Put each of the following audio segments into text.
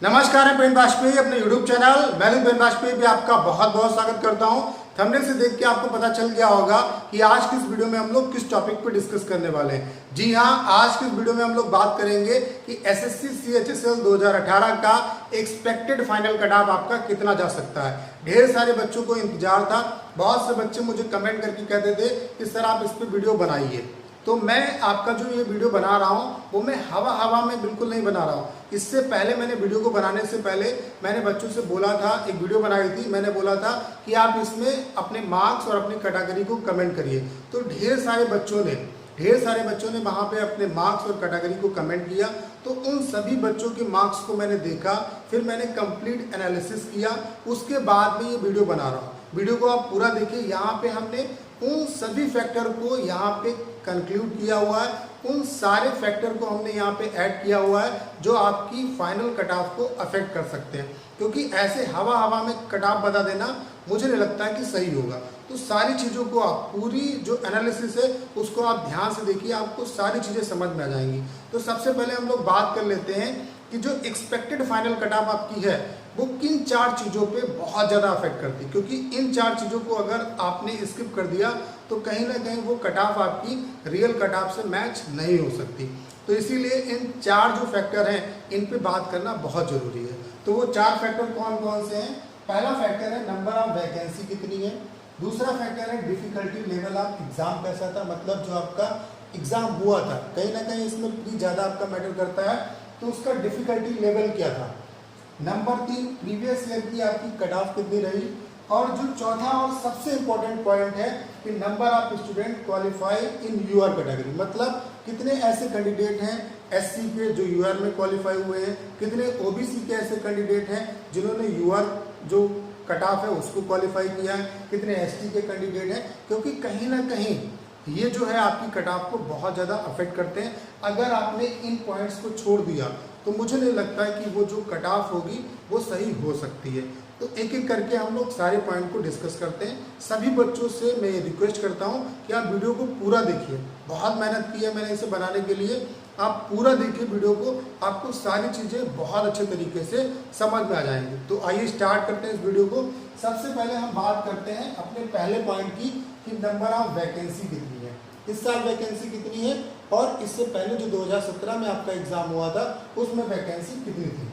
नमस्कार, मैं पेन वाजपेयी अपने YouTube चैनल मैं पेन वाजपेयी पे आपका बहुत बहुत स्वागत करता हूं। थंबनेल से देख के आपको पता चल गया होगा कि आज की इस वीडियो में हम लोग किस टॉपिक पे डिस्कस करने वाले हैं। जी हां, आज की इस वीडियो में हम लोग बात करेंगे कि एसएससी CHSL 2018 का एक्सपेक्टेड फाइनल कट ऑफ आपका कितना जा सकता है। ढेर सारे बच्चों को इंतजार था, बहुत से बच्चे मुझे कमेंट करके कहते थे कि सर आप इस पर वीडियो बनाइए। तो मैं आपका जो ये वीडियो बना रहा हूँ वो मैं हवा में बिल्कुल नहीं बना रहा हूँ। इससे पहले मैंने वीडियो को बनाने से पहले मैंने बच्चों से बोला था, एक वीडियो बनाई थी, मैंने बोला था कि आप इसमें अपने मार्क्स और अपनी कैटेगरी को कमेंट करिए। तो ढेर सारे बच्चों ने वहाँ पे अपने मार्क्स और कैटेगरी को कमेंट किया। तो उन सभी बच्चों के मार्क्स को मैंने देखा, फिर मैंने कंप्लीट एनालिसिस किया, उसके बाद में ये वीडियो बना रहा हूँ। वीडियो को आप पूरा देखिए। यहाँ पे हमने उन सभी फैक्टर को यहाँ पे कंक्लूड किया हुआ है, उन सारे फैक्टर को हमने यहाँ पे ऐड किया हुआ है जो आपकी फाइनल कट ऑफ को अफेक्ट कर सकते हैं। क्योंकि ऐसे हवा में कट ऑफ बता देना मुझे नहीं लगता है कि सही होगा। तो सारी चीज़ों को आप पूरी जो एनालिसिस है उसको आप ध्यान से देखिए, आपको सारी चीज़ें समझ में आ जाएंगी। तो सबसे पहले हम लोग बात कर लेते हैं कि जो एक्सपेक्टेड फाइनल कट ऑफ आपकी है वो किन चार चीज़ों पे बहुत ज़्यादा अफेक्ट करती है। क्योंकि इन चार चीज़ों को अगर आपने स्किप कर दिया तो कहीं ना कहीं वो कट ऑफ आपकी रियल कट ऑफ से मैच नहीं हो सकती। तो इसीलिए इन चार जो फैक्टर हैं इन पे बात करना बहुत ज़रूरी है। तो वो चार फैक्टर कौन कौन से हैं? पहला फैक्टर है नंबर ऑफ वैकेंसी कितनी है। दूसरा फैक्टर है डिफिकल्टी लेवल ऑफ एग्ज़ाम कैसा था, मतलब जो आपका एग्ज़ाम हुआ था कहीं ना कहीं इसमें प्री ज़्यादा आपका मैटर करता है, तो उसका डिफिकल्टी लेवल क्या था। नंबर 3 प्रीवियस ईयर की आपकी कट ऑफ कितनी रही। और जो चौथा और सबसे इंपॉर्टेंट पॉइंट है कि number of student qualify in UR category, मतलब कितने ऐसे कैंडिडेट हैं एससी के जो यूआर में क्वालिफाई हुए हैं, कितने ओबीसी के ऐसे कैंडिडेट हैं जिन्होंने यूआर जो कट ऑफ है उसको क्वालिफाई किया है, कितने एसटी के कैंडिडेट हैं। क्योंकि कहीं ना कहीं ये जो है आपकी कट ऑफ को बहुत ज़्यादा अफेक्ट करते हैं। अगर आपने इन पॉइंट्स को छोड़ दिया तो मुझे नहीं लगता है कि वो जो कट ऑफ होगी वो सही हो सकती है। तो एक एक करके हम लोग सारे पॉइंट को डिस्कस करते हैं। सभी बच्चों से मैं रिक्वेस्ट करता हूं कि आप वीडियो को पूरा देखिए। बहुत मेहनत की है मैंने इसे बनाने के लिए, आप पूरा देखिए वीडियो को, आपको सारी चीज़ें बहुत अच्छे तरीके से समझ में आ जाएंगी। तो आइए स्टार्ट करते हैं इस वीडियो को। सबसे पहले हम बात करते हैं अपने पहले पॉइंट की कि नंबर ऑफ वैकेंसी कितनी है, इस साल वैकेंसी कितनी है और इससे पहले जो 2017 में आपका एग्जाम हुआ था उसमें वैकेंसी कितनी थी।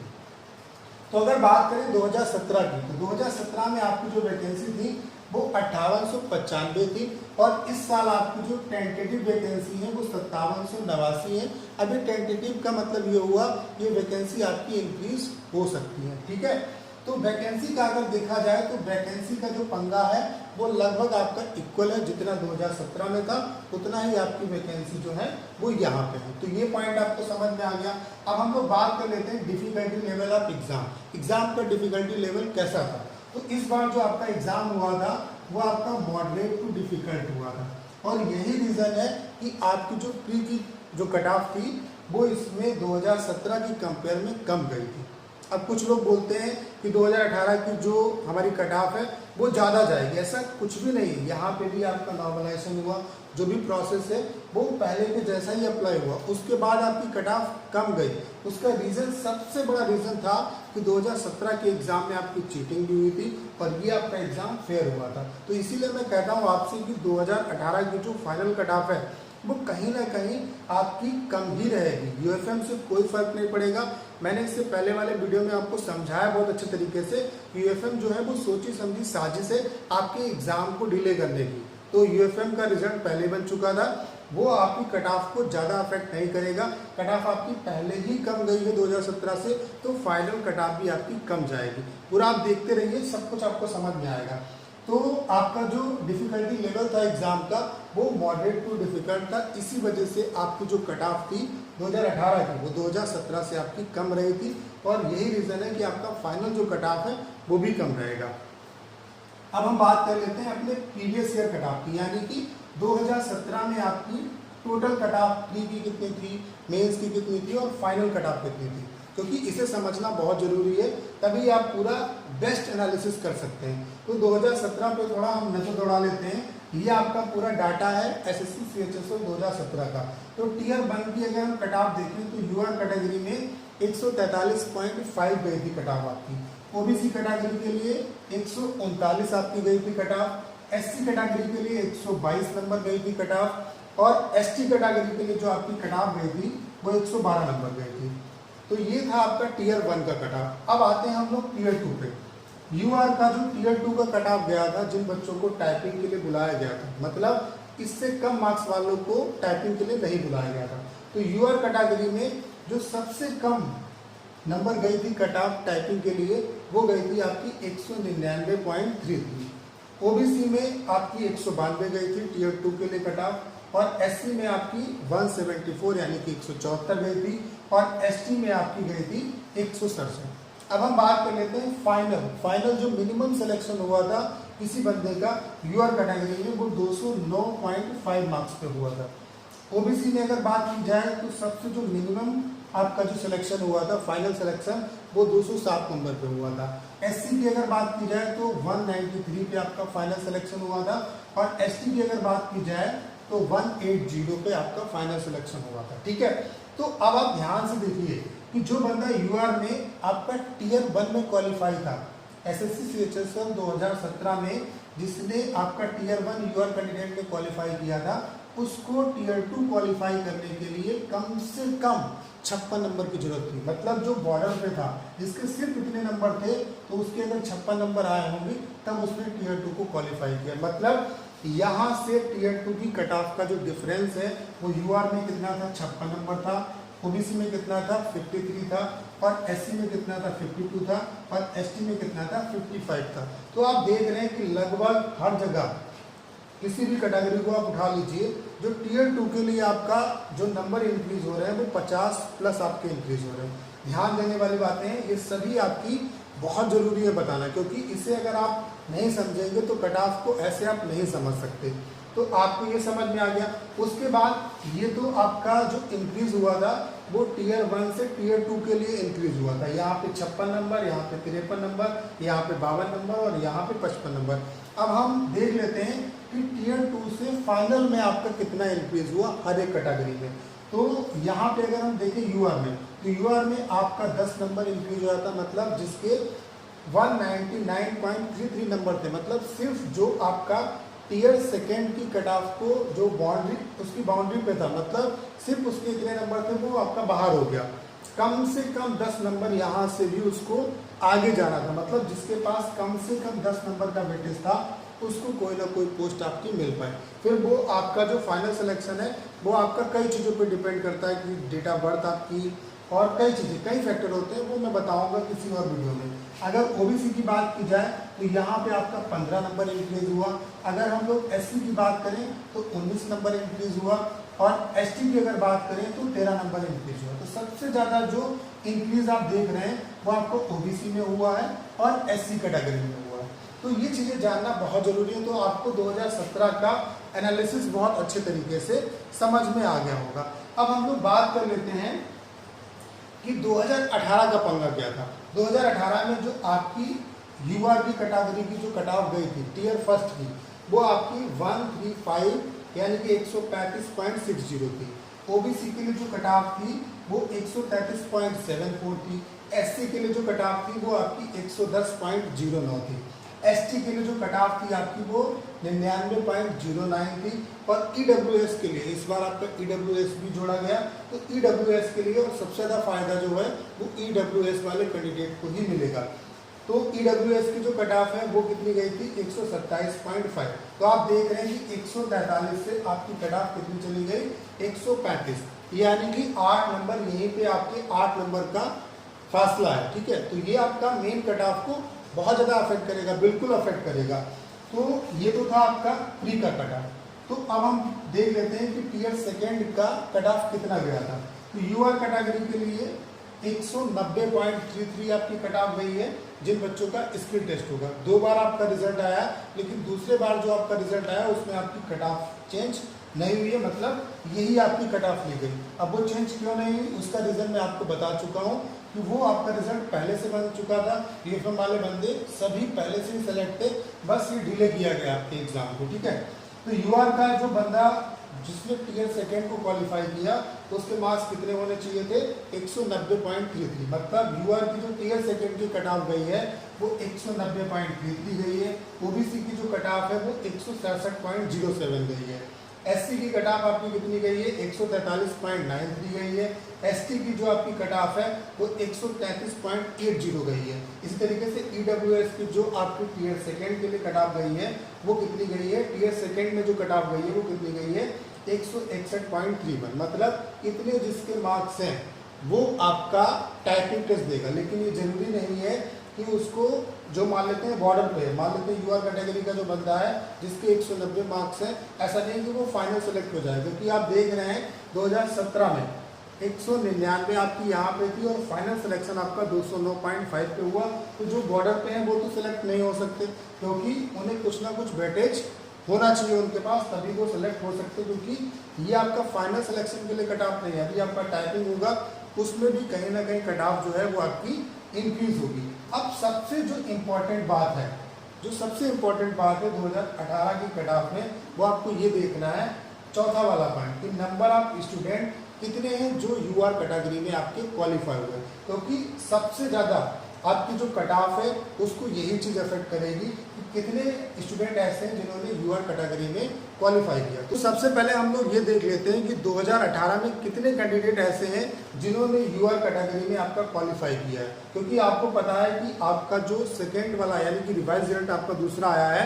तो अगर बात करें 2017 की, तो 2017 में आपकी जो वैकेंसी थी वो 5895 थी और इस साल आपकी जो टेंटेटिव वैकेंसी है वो 5789 है। अभी टेंटेटिव का मतलब ये हुआ ये वैकेंसी आपकी इंक्रीज हो सकती है, ठीक है। तो वैकेंसी का अगर देखा जाए तो वैकेंसी का जो पंगा है वो लगभग आपका इक्वल है, जितना 2017 में था उतना ही आपकी वैकेंसी जो है वो यहाँ पे है। तो ये पॉइंट आपको समझ में आ गया। अब हम लोग बात कर लेते हैं डिफिकल्टी लेवल ऑफ एग्जाम का डिफिकल्टी लेवल कैसा था। तो इस बार जो आपका एग्जाम हुआ था वो आपका मॉडरेट टू डिफिकल्ट हुआ था और यही रीज़न है कि आपकी जो प्री की जो कट ऑफ थी वो इसमें 2017 की कंपेयर में कम गई थी। अब कुछ लोग बोलते हैं कि 2018 की जो हमारी कट ऑफ है वो ज़्यादा जाएगी, ऐसा कुछ भी नहीं है। यहाँ पे भी आपका नॉर्मलाइजेशन हुआ, जो भी प्रोसेस है वो पहले के जैसा ही अप्लाई हुआ, उसके बाद आपकी कट ऑफ कम गई। उसका रीज़न, सबसे बड़ा रीज़न था कि 2017 के एग्ज़ाम में आपकी चीटिंग भी हुई थी और ये आपका एग्ज़ाम फेयर हुआ था। तो इसीलिए मैं कहता हूँ आपसे कि 2018 की जो फाइनल कट ऑफ है वो कहीं ना कहीं आपकी कम ही रहेगी। यूएफएम से कोई फर्क नहीं पड़ेगा। मैंने इससे पहले वाले वीडियो में आपको समझाया बहुत अच्छे तरीके से। यूएफएम जो है वो सोची समझी साजिश है आपके एग्जाम को डिले करने की। तो यूएफएम का रिजल्ट पहले बन चुका था, वो आपकी कट ऑफ को ज़्यादा अफेक्ट नहीं करेगा। कट ऑफ आपकी पहले ही कम गई है 2017 से, तो फाइनल कट ऑफ भी आपकी कम जाएगी। पूरा आप देखते रहिए, सब कुछ आपको समझ में आएगा। तो आपका जो डिफिकल्टी लेवल था एग्जाम का वो मॉडरेट टू डिफिकल्ट था। इसी वजह से आपकी जो कट ऑफ थी 2018 की वो 2017 से आपकी कम रही थी और यही रीज़न है कि आपका फाइनल जो कट ऑफ है वो भी कम रहेगा। अब हम बात कर लेते हैं अपने प्रीवियस ईयर कट ऑफ की, यानी कि 2017 में आपकी टोटल कट ऑफ प्री की कितनी थी, मेंस की कितनी थी और फाइनल कट ऑफ कितनी थी। क्योंकि इसे समझना बहुत ज़रूरी है, तभी आप पूरा बेस्ट एनालिसिस कर सकते हैं। तो 2017 पे थोड़ा हम नजर दौड़ा लेते हैं। ये आपका पूरा डाटा है एसएससी CHSL 2017 का। तो टीयर 1 की अगर हम कट ऑफ देखें तो यूआर कैटेगरी में 143.5 गई थी कट ऑफ आपकी। ओबीसी कैटेगरी के लिए 139 आपकी गई थी कट ऑफ। एससी कैटेगरी के लिए 122 नंबर गई थी कट ऑफ। और एसटी कैटेगरी के लिए जो आपकी कट ऑफ गई थी वो 112 नंबर गई थी। तो ये था आपका टीयर 1 का कट ऑफ। अब आते हैं हम लोग टीयर 2 पे। यूआर का जो टीयर 2 का कट ऑफ गया था, जिन बच्चों को टाइपिंग के लिए बुलाया गया था, मतलब इससे कम मार्क्स वालों को टाइपिंग के लिए नहीं बुलाया गया था, तो यूआर कैटेगरी में जो सबसे कम नंबर गई थी कट ऑफ टाइपिंग के लिए वो गई थी आपकी 199.3 थी। ओबीसी में आपकी 192 गई थी टीयर 2 के लिए कट ऑफ। और एससी में आपकी 174 यानी कि 174 गई थी। और एसटी में आपकी गई थी 167। अब हम बात कर लेते हैं फाइनल जो मिनिमम सिलेक्शन हुआ था किसी बंदे का यूआर कैटेगरी में वो 209.5 मार्क्स पे हुआ था। ओबीसी में अगर बात की जाए तो सबसे जो मिनिमम आपका जो सिलेक्शन हुआ था फाइनल सिलेक्शन वो 207 नंबर पे हुआ था। एससी की अगर बात की जाए तो 193 पे आपका फाइनल सिलेक्शन हुआ था। और एसटी की अगर बात की जाए तो 180 पे आपका फाइनल सिलेक्शन हुआ था। ठीक है, तो अब आप ध्यान से देखिए कि जो बंदा यूआर में आपका टीयर 1 में क्वालिफाई था, एसएससी सीएचएसएल 2017 में जिसने आपका टीयर 1 यूआर कैंडिडेट में क्वालिफाई किया था, उसको टीयर 2 क्वालिफाई करने के लिए कम से कम 56 नंबर की जरूरत थी। मतलब जो बॉर्डर पे था जिसके सिर्फ इतने नंबर थे, तो उसके अगर 56 नंबर आए होंगे तब उसने टीयर 2 को क्वालिफाई किया। मतलब यहाँ से टीयर 2 की कट ऑफ का जो डिफरेंस है वो यूआर में कितना था, 56 नंबर था। ओबीसी में कितना था, 53 था। और एससी में कितना था, 52 था। और एसटी में कितना था, 55 था। तो आप देख रहे हैं कि लगभग हर जगह किसी भी कैटेगरी को आप उठा लीजिए, जो टीयर 2 के लिए आपका जो नंबर इंक्रीज हो रहे हैं वो 50 प्लस आपके इंक्रीज हो रहे हैं। ध्यान देने वाली बातें हैं, ये सभी आपकी बहुत ज़रूरी है बताना, क्योंकि इसे अगर आप नहीं समझेंगे तो कट ऑफ को ऐसे आप नहीं समझ सकते। तो आपको ये समझ में आ गया। उसके बाद ये तो आपका जो इंक्रीज हुआ था वो टीयर 1 से टीयर 2 के लिए इंक्रीज हुआ था। यहाँ पे 56 नंबर, यहाँ पे 53 नंबर, यहाँ पे 52 नंबर और यहाँ पे 55 नंबर। अब हम देख लेते हैं कि टीयर 2 से फाइनल में आपका कितना इंक्रीज हुआ हर एक कैटेगरी में। तो यहाँ पे अगर हम देखें यूआर में, तो यूआर में आपका 10 नंबर इंक्रीज हुआ था, मतलब जिसके 199.33 नंबर थे। मतलब सिर्फ जो आपका टीयर सेकेंड की कट ऑफ को जो बाउंड्री उसकी बाउंड्री पे था, मतलब सिर्फ उसके इतने नंबर थे वो आपका बाहर हो गया। कम से कम 10 नंबर यहाँ से भी उसको आगे जाना था। मतलब जिसके पास कम से कम 10 नंबर का वेटेज था उसको कोई ना कोई पोस्ट आपकी मिल पाए। फिर वो आपका जो फाइनल सिलेक्शन है वो आपका कई चीज़ों पे डिपेंड करता है कि डेट ऑफ बर्थ आपकी और कई चीज़ें, कई फैक्टर होते हैं, वो मैं बताऊंगा किसी और वीडियो में। अगर ओबीसी की बात की जाए तो यहाँ पे आपका 15 नंबर इंक्रीज हुआ। अगर हम लोग एससी की बात करें तो 19 नंबर इंक्रीज हुआ। और एसटी की अगर बात करें तो 13 नंबर इंक्रीज हुआ। तो सबसे ज़्यादा जो इंक्रीज आप देख रहे हैं वो आपको ओबीसी में हुआ है और एससी कैटेगरी में हुआ है। तो ये चीज़ें जानना बहुत ज़रूरी है। तो आपको 2017 का एनालिसिस बहुत अच्छे तरीके से समझ में आ गया होगा। अब हम लोग बात कर लेते हैं कि 2018 का पंगा क्या था। 2018 में जो आपकी यूआर की कैटेगरी की जो कट ऑफ गई थी टीयर फर्स्ट की, वो आपकी 135 यानी कि 135.60 थी। ओबीसी के लिए जो कट ऑफ थी वो 133.74 थी। एससी के लिए जो कट ऑफ थी वो आपकी 110.09 थी। एसटी के लिए जो कट ऑफ थी आपकी वो 99.09 थी। और ईडब्ल्यूएस के लिए इस बार आपका ईडब्ल्यूएस भी जोड़ा गया। तो ईडब्ल्यूएस के लिए और सबसे ज़्यादा फायदा जो है वो ईडब्ल्यूएस वाले कैंडिडेट को ही मिलेगा। तो ईडब्ल्यूएस की जो कट ऑफ है वो कितनी गई थी, 127.5। तो आप देख रहे हैं कि 143 से आपकी कट ऑफ कितनी चली गई, 135, यानी कि 8 नंबर, यहीं पे आपके 8 नंबर का फासला है। ठीक है, तो ये आपका मेन कट ऑफ को बहुत ज़्यादा अफेक्ट करेगा, बिल्कुल अफेक्ट करेगा। तो ये तो था आपका प्री का कट ऑफ। तो अब हम देख लेते हैं कि टीयर सेकेंड का कट ऑफ कितना गया था। तो यूआर कैटेगरी के लिए 190.33 आपकी कट ऑफ गई है, जिन बच्चों का स्किल टेस्ट होगा। 2 बार आपका रिजल्ट आया, लेकिन दूसरे बार जो आपका रिजल्ट आया उसमें आपकी कट ऑफ चेंज नहीं हुई है, मतलब यही आपकी कट ऑफ ली गई। अब वो चेंज क्यों नहीं हुई उसका रीज़न मैं आपको बता चुका हूँ कि वो आपका रिजल्ट पहले से बन चुका था। यूएफएम वाले बंदे सभी पहले से ही सेलेक्ट थे, बस ये डिले किया गया आपके एग्जाम को। ठीक है, तो यूआर का जो बंदा जिसने टीयर सेकेंड को क्वालिफाई किया तो उसके मार्क्स कितने होने चाहिए थे? 190.33। मतलब यूआर की जो टीयर सेकेंड की कट ऑफ गई है वो 190.33 गई है। ओबीसी की जो कट ऑफ है वो 167.07 गई है। एससी की कट ऑफ आपकी कितनी गई है? 143.93 गई है। एसटी की जो आपकी कट ऑफ है वो 133.80 गई है। इसी तरीके से ईडब्ल्यूएस की जो आपकी टीयर सेकेंड के लिए कट ऑफ गई है वो कितनी गई है? टीयर सेकेंड में जो कट ऑफ गई है वो कितनी गई है? 161.31। मतलब इतने जिसके मार्क्स हैं वो आपका टाइपिंग टेस्ट देगा। लेकिन ये जरूरी नहीं है कि उसको जो मान लेते हैं बॉर्डर पे, मान लेते हैं यूआर कैटेगरी का जो बंदा है जिसके 190 मार्क्स हैं, ऐसा नहीं कि वो फाइनल सेलेक्ट हो जाए। क्योंकि आप देख रहे हैं 2017 में 199 आपकी यहाँ पे थी और फाइनल सिलेक्शन आपका 209.5 पे हुआ। तो जो बॉर्डर पे हैं वो तो सिलेक्ट नहीं हो सकते, क्योंकि उन्हें कुछ ना कुछ वेटेज होना चाहिए उनके पास, तभी वो सिलेक्ट हो सकते। क्योंकि ये आपका फाइनल सिलेक्शन के लिए कट ऑफ नहीं है। अभी आपका टाइपिंग होगा उसमें भी कहीं ना कहीं कट ऑफ जो है वो आपकी इंक्रीज होगी। अब सबसे जो इम्पोर्टेंट बात है, जो सबसे इम्पोर्टेंट बात है 2018 की कट ऑफ में, वो आपको ये देखना है चौथा वाला पॉइंट कि नंबर ऑफ स्टूडेंट कितने हैं जो यूआर कैटेगरी में आपके क्वालिफाई हुए। क्योंकि सबसे ज़्यादा आपकी जो कट ऑफ है उसको यही चीज़ अफेक्ट करेगी कि कितने स्टूडेंट ऐसे हैं जिन्होंने यूआर कैटेगरी में क्वालिफाई किया। तो सबसे पहले हम लोग ये देख लेते हैं कि 2018 में कितने कैंडिडेट ऐसे हैं जिन्होंने यूआर कैटेगरी में आपका क्वालिफाई किया है। क्योंकि आपको पता है कि आपका जो सेकेंड वाला यानी कि रिवाइज रिजल्ट आपका दूसरा आया है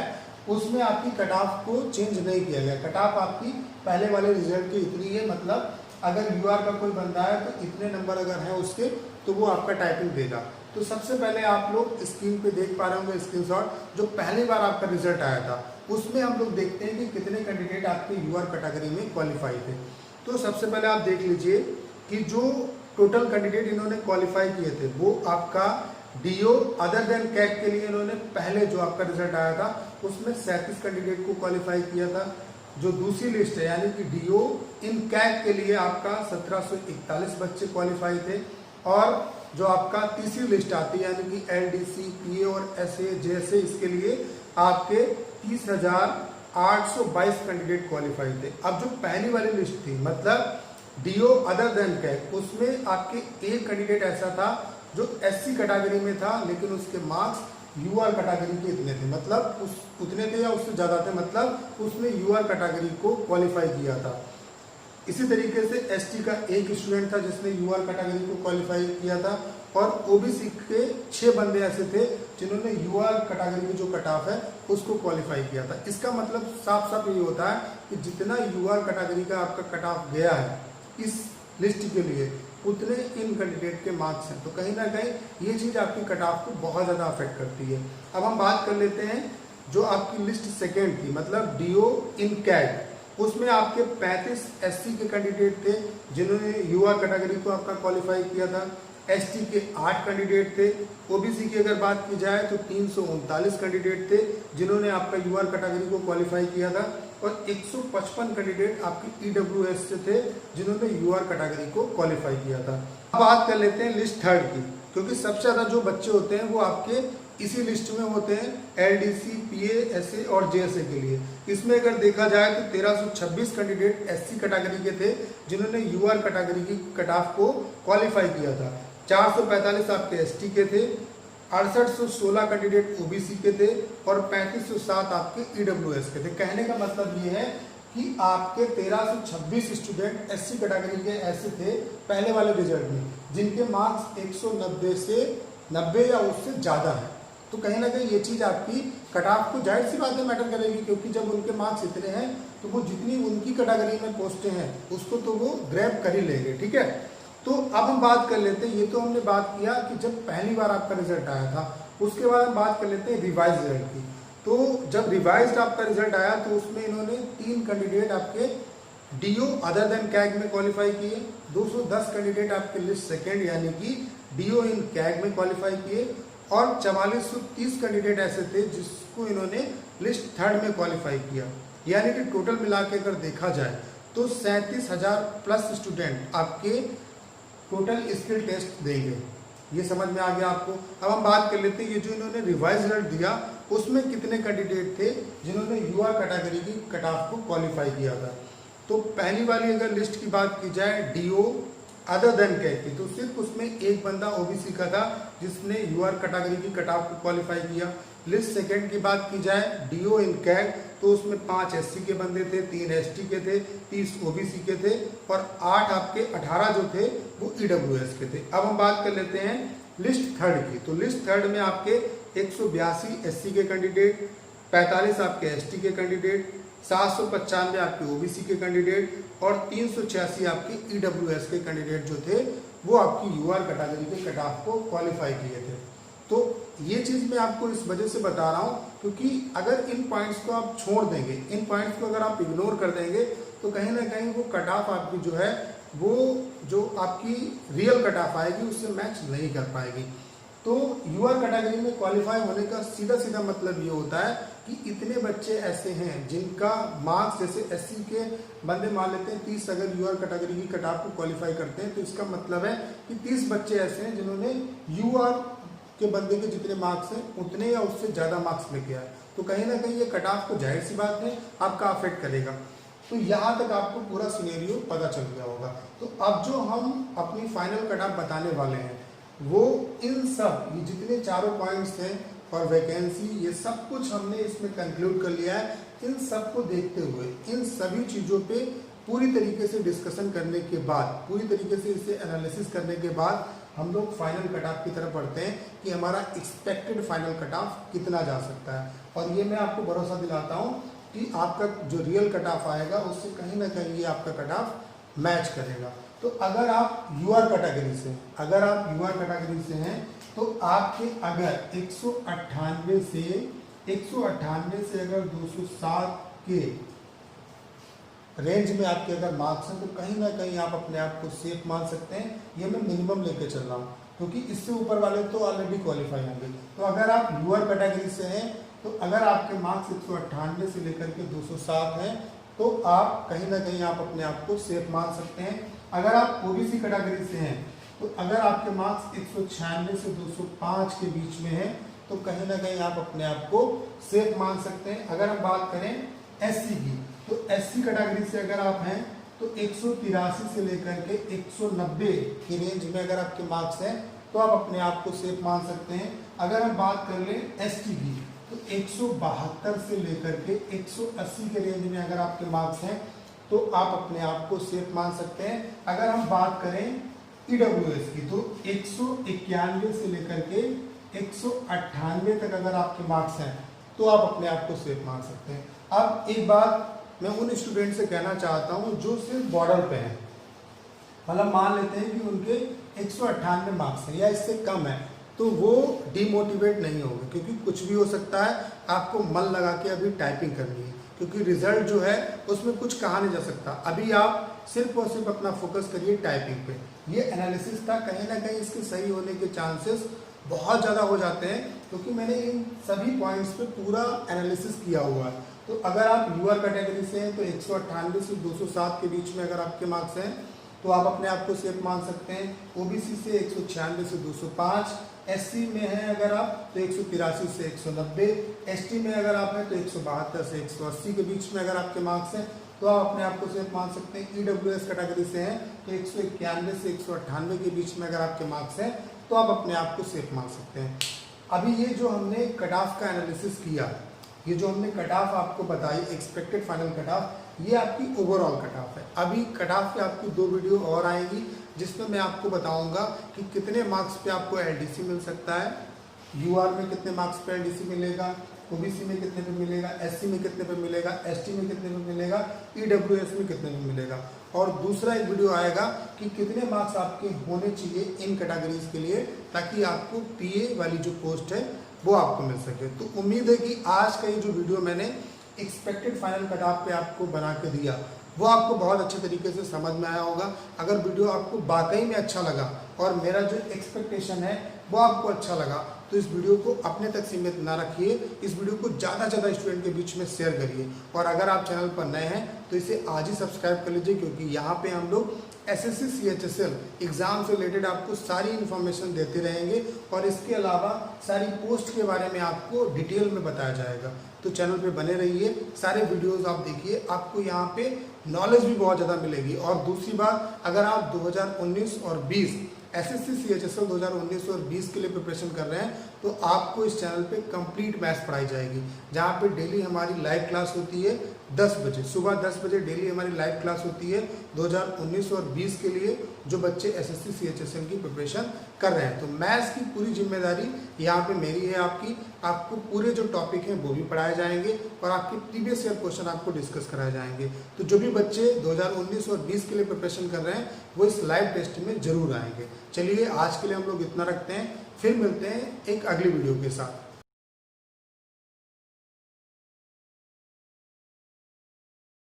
उसमें आपकी कट ऑफ को चेंज नहीं किया गया। कट ऑफ आपकी पहले वाले रिजल्ट की इतनी है। मतलब अगर यूआर का कोई बंदा है तो इतने नंबर अगर हैं उसके तो वो आपका टाइपिंग देगा। तो सबसे पहले आप लोग स्क्रीन पे देख पा रहे होंगे स्क्रीनशॉट, जो पहली बार आपका रिजल्ट आया था उसमें हम लोग देखते हैं कि कितने कैंडिडेट आपके यूआर कैटेगरी में क्वालिफाई थे। तो सबसे पहले आप देख लीजिए कि जो टोटल कैंडिडेट इन्होंने क्वालिफाई किए थे वो आपका डीओ अदर देन कैग के लिए इन्होंने पहले जो आपका रिजल्ट आया था उसमें 37 कैंडिडेट को क्वालिफाई किया था। जो दूसरी लिस्ट है यानी कि डीओ इन कैग के लिए आपका 1741 बच्चे क्वालिफाई थे। और जो आपका तीसरी लिस्ट आती है यानी कि एलडीसी, पीए और एसए, जेएसए, इसके लिए आपके 30,822 कैंडिडेट क्वालिफाई थे। अब जो पहली वाली लिस्ट थी मतलब डीओ अदर देन कैग, उसमें आपके एक कैंडिडेट ऐसा था जो एससी कैटेगरी में था लेकिन उसके मार्क्स यूआर कैटेगरी के इतने थे। मतलब उतने थे या उससे ज़्यादा थे, मतलब उसने यूआर कैटेगरी को क्वालिफाई किया था। इसी तरीके से एसटी का एक स्टूडेंट था जिसने यूआर कैटेगरी को क्वालिफाई किया था। और ओबीसी के 6 बंदे ऐसे थे जिन्होंने यूआर कैटेगरी की जो कट ऑफ है उसको क्वालिफाई किया था। इसका मतलब साफ साफ ये होता है कि जितना यूआर कैटेगरी का आपका कट ऑफ गया है इस लिस्ट के लिए उतने इन कैंडिडेट के मार्क्स हैं। तो कहीं ना कहीं ये चीज़ आपकी कट ऑफ को बहुत ज़्यादा अफेक्ट करती है। अब हम बात कर लेते हैं जो आपकी लिस्ट सेकेंड थी मतलब डीओ इन कैग, उसमें आपके 35 एससी के कैंडिडेट थे जिन्होंने यूआर कैटेगरी को आपका क्वालिफाई किया था। एसटी के 8 कैंडिडेट थे। ओबीसी की अगर बात की जाए तो 339 कैंडिडेट थे जिन्होंने आपका यूआर कैटेगरी को क्वालिफाई किया था। और 155 कैंडिडेट आपके ईडब्ल्यूएस से थे जिन्होंने यूआर कैटेगरी को क्वालिफाई किया था। अब बात कर लेते हैं लिस्ट थर्ड की, क्योंकि सबसे ज़्यादा जो बच्चे होते हैं वो आपके इसी लिस्ट में होते हैं एलडीसी, पीए, एसए और जेएसए के लिए। इसमें अगर देखा जाए तो 1326 कैंडिडेट एससी कैटेगरी के थे जिन्होंने यूआर कैटेगरी की कट ऑफ को क्वालिफाई किया था। 445 आपके एसटी के थे, 6816 कैंडिडेट ओबीसी के थे और 3507 आपके ईडब्ल्यूएस के थे। कहने का मतलब ये है कि आपके 1326 स्टूडेंट एससी कैटेगरी के ऐसे थे पहले वाले रिजल्ट में जिनके मार्क्स 190 से 90 या उससे ज़्यादा है। तो कहीं ना कहीं ये चीज़ आपकी कट ऑफ को जाहिर सी बात है मैटर करेगी, क्योंकि जब उनके मार्क्स इतने हैं तो वो जितनी उनकी कैटेगरी में पोस्टें हैं उसको तो वो ग्रैब कर ही लेंगे। ठीक है, तो अब हम बात कर लेते हैं, ये तो हमने बात किया कि जब पहली बार आपका रिजल्ट आया था। उसके बाद हम बात कर लेते हैं रिवाइज रिजल्ट की। तो जब रिवाइज्ड आपका रिजल्ट आया तो उसमें इन्होंने 3 कैंडिडेट आपके डीओ अदर देन कैग में क्वालिफाई किए, 210 कैंडिडेट आपके लिस्ट सेकेंड यानी कि डीओ इन कैग में क्वालिफाई किए और 4430 कैंडिडेट ऐसे थे जिसको इन्होंने लिस्ट थर्ड में क्वालिफाई किया। यानी कि टोटल मिला के अगर देखा जाए तो 37,000 प्लस स्टूडेंट आपके टोटल स्किल टेस्ट देंगे। ये समझ में आ गया आपको। अब हम बात कर लेते हैं ये जो इन्होंने रिवाइज रिजल्ट दिया उसमें कितने कैंडिडेट थे जिन्होंने यूआर कैटेगरी की कट ऑफ को क्वालिफाई किया था। तो पहली वाली अगर लिस्ट की बात की जाए डीओ अदर देन कैग की, तो सिर्फ उसमें एक बंदा ओबीसी का था जिसने यूआर कैटेगरी की कट ऑफ को क्वालिफाई किया। लिस्ट सेकंड की बात की जाए डीओ इन कैग, तो उसमें 5 एससी के बंदे थे, 3 एसटी के थे, 30 ओबीसी के थे और 8 आपके 18 जो थे वो ईडब्ल्यूएस के थे। अब हम बात कर लेते हैं लिस्ट थर्ड की। तो लिस्ट थर्ड में आपके 182 एससी के कैंडिडेट, 45 आपके एसटी के कैंडिडेट, 795 आपके ओबीसी के कैंडिडेट और 386 आपके ईडब्ल्यूएस के कैंडिडेट जो थे वो आपकी यूआर कैटेगरी के कट ऑफ को क्वालिफाई किए थे। तो ये चीज़ मैं आपको इस वजह से बता रहा हूँ क्योंकि अगर इन पॉइंट्स को आप छोड़ देंगे, इन पॉइंट्स को अगर आप इग्नोर कर देंगे तो कहीं ना कहीं वो कट ऑफ आपकी जो है वो जो आपकी रियल कट ऑफ आएगी उससे मैच नहीं कर पाएगी। तो यूआर कैटेगरी में क्वालिफाई होने का सीधा सीधा मतलब ये होता है कि इतने बच्चे ऐसे हैं जिनका मार्क्स, जैसे एससी के बंदे मान लेते हैं 30 अगर यूआर कैटेगरी की कट ऑफ को क्वालिफाई करते हैं तो इसका मतलब है कि 30 बच्चे ऐसे हैं जिन्होंने यूआर के बंदे के जितने मार्क्स हैं उतने या उससे ज़्यादा मार्क्स लेके आए। तो कहीं ना कहीं ये कट ऑफ को जाहिर सी बात है आपका अफेक्ट करेगा। तो यहाँ तक आपको पूरा सिनेरियो पता चल गया होगा। तो अब जो हम अपनी फाइनल कट ऑफ बताने वाले हैं वो इन सब ये जितने चारों पॉइंट्स हैं और वैकेंसी ये सब कुछ हमने इसमें कंक्लूड कर लिया है। इन सब को देखते हुए इन सभी चीज़ों पे पूरी तरीके से डिस्कशन करने के बाद, पूरी तरीके से इसे एनालिसिस करने के बाद हम लोग फाइनल कट ऑफ की तरफ बढ़ते हैं कि हमारा एक्सपेक्टेड फाइनल कट ऑफ कितना जा सकता है। और ये मैं आपको भरोसा दिलाता हूँ कि आपका जो रियल कट ऑफ आएगा उससे कहीं ना कहीं ये आपका कट ऑफ मैच करेगा। तो अगर आप यूआर कैटेगरी से हैं तो आपके अगर 198 से अगर 207 के रेंज में आपके अगर मार्क्स हैं तो कहीं ना कहीं आप अपने आप को सेफ मान सकते हैं। ये मैं मिनिमम लेके चल रहा हूँ क्योंकि इससे ऊपर वाले तो ऑलरेडी क्वालिफाई होंगे। तो अगर आप यूआर कैटेगरी से हैं तो अगर आपके मार्क्स 198 से लेकर के 207 हैं तो आप कहीं ना कहीं आप अपने आप को सेफ मान सकते हैं। अगर आप ओबीसी कैटेगरी से हैं तो अगर आपके मार्क्स 196 से 205 के बीच में हैं तो कहीं ना कहीं आप अपने आप को सेफ मान सकते हैं। अगर हम बात करें एससी की तो एससी कैटेगरी से अगर आप हैं तो 183 से लेकर के 190 की रेंज में अगर आपके मार्क्स हैं तो आप अपने आप को सेफ मान सकते हैं। अगर हम बात कर लें एसटी की तो 172 से लेकर के 180 के रेंज में अगर आपके मार्क्स हैं तो आप अपने आप को सेफ मान सकते हैं। अगर हम बात करें ईडब्ल्यूएस की तो 191 से लेकर के 198 तक अगर आपके मार्क्स हैं तो आप अपने आप को सेफ मान सकते हैं। अब एक बात मैं उन स्टूडेंट से कहना चाहता हूं जो सिर्फ बॉर्डर पे हैं, मतलब मान लेते हैं कि उनके 198 मार्क्स हैं या इससे कम है, तो वो डिमोटिवेट नहीं होंगे क्योंकि कुछ भी हो सकता है। आपको मन लगा के अभी टाइपिंग करनी है क्योंकि रिजल्ट जो है उसमें कुछ कहा नहीं जा सकता। अभी आप सिर्फ और सिर्फ अपना फोकस करिए टाइपिंग पे। ये एनालिसिस था, कहीं ना कहीं इसके सही होने के चांसेस बहुत ज़्यादा हो जाते हैं क्योंकि मैंने इन सभी पॉइंट्स पे पूरा एनालिसिस किया हुआ है। तो अगर आप यूआर कैटेगरी से हैं तो 198 से 207 के बीच में अगर आपके मार्क्स हैं तो आप अपने आप को सेफ मान सकते हैं। ओबीसी से 196 से 205, एससी में हैं अगर आप तो 183 से 190, एसटी में अगर आप हैं तो 172 से 180 के बीच में अगर आपके मार्क्स हैं तो आप अपने आप को सेफ मान सकते हैं। ईडब्ल्यूएस कैटेगरी से हैं तो 191 से 198 के बीच में अगर आपके मार्क्स हैं तो आप अपने आप को सेफ मान सकते हैं। अभी ये जो हमने कट ऑफ का एनालिसिस किया, ये जो हमने कट ऑफ आपको बताई एक्सपेक्टेड फाइनल कट ऑफ, ये आपकी ओवरऑल कट ऑफ है। अभी कट ऑफ पे आपकी 2 वीडियो और आएगी जिसमें मैं आपको बताऊंगा कि कितने मार्क्स पे आपको एलडीसी मिल सकता है, यूआर में कितने मार्क्स पे एलडीसी मिलेगा, ओबीसी में कितने पे मिलेगा, एससी में कितने पे मिलेगा, एसटी में कितने पे मिलेगा, ईडब्ल्यूएस में कितने पे मिलेगा। और दूसरा एक वीडियो आएगा कि कितने मार्क्स आपके होने चाहिए इन कैटेगरीज के लिए ताकि आपको पीए वाली जो पोस्ट है वो आपको मिल सके। तो उम्मीद है कि आज का ये जो वीडियो मैंने एक्सपेक्टेड फाइनल कट ऑफ पे आपको बना के दिया वो आपको बहुत अच्छे तरीके से समझ में आया होगा। अगर वीडियो आपको वाकई में अच्छा लगा और मेरा जो एक्सपेक्टेशन है वो आपको अच्छा लगा तो इस वीडियो को अपने तक सीमित ना रखिए, इस वीडियो को ज़्यादा से ज़्यादा स्टूडेंट के बीच में शेयर करिए। और अगर आप चैनल पर नए हैं तो इसे आज ही सब्सक्राइब कर लीजिए क्योंकि यहाँ पे हम लोग एसएससी सीएचएसएल एग्ज़ाम से रिलेटेड आपको सारी इन्फॉर्मेशन देते रहेंगे और इसके अलावा सारी पोस्ट के बारे में आपको डिटेल में बताया जाएगा। तो चैनल पे बने रहिए, सारे वीडियोस आप देखिए, आपको यहाँ पे नॉलेज भी बहुत ज़्यादा मिलेगी। और दूसरी बात, अगर आप 2019 और 20 एसएससी सीएचएसएल 2019 और 20 के लिए प्रिपरेशन कर रहे हैं तो आपको इस चैनल पे कंप्लीट मैथ्स पढ़ाई जाएगी, जहाँ पे डेली हमारी लाइव क्लास होती है 10 बजे, सुबह 10 बजे डेली हमारी लाइव क्लास होती है 2019 और 20 के लिए जो बच्चे एसएससी सीएचएसएल की प्रिपरेशन कर रहे हैं। तो मैथ्स की पूरी जिम्मेदारी यहाँ पे मेरी है आपकी, आपको पूरे जो टॉपिक हैं वो भी पढ़ाए जाएंगे और आपके प्रीवियस ईयर क्वेश्चन आपको डिस्कस कराए जाएंगे। तो जो भी बच्चे 2019 और 20 के लिए प्रिपरेशन कर रहे हैं वो इस लाइव टेस्ट में जरूर आएंगे। चलिए आज के लिए हम लोग इतना रखते हैं, फिर मिलते हैं एक अगली वीडियो के साथ।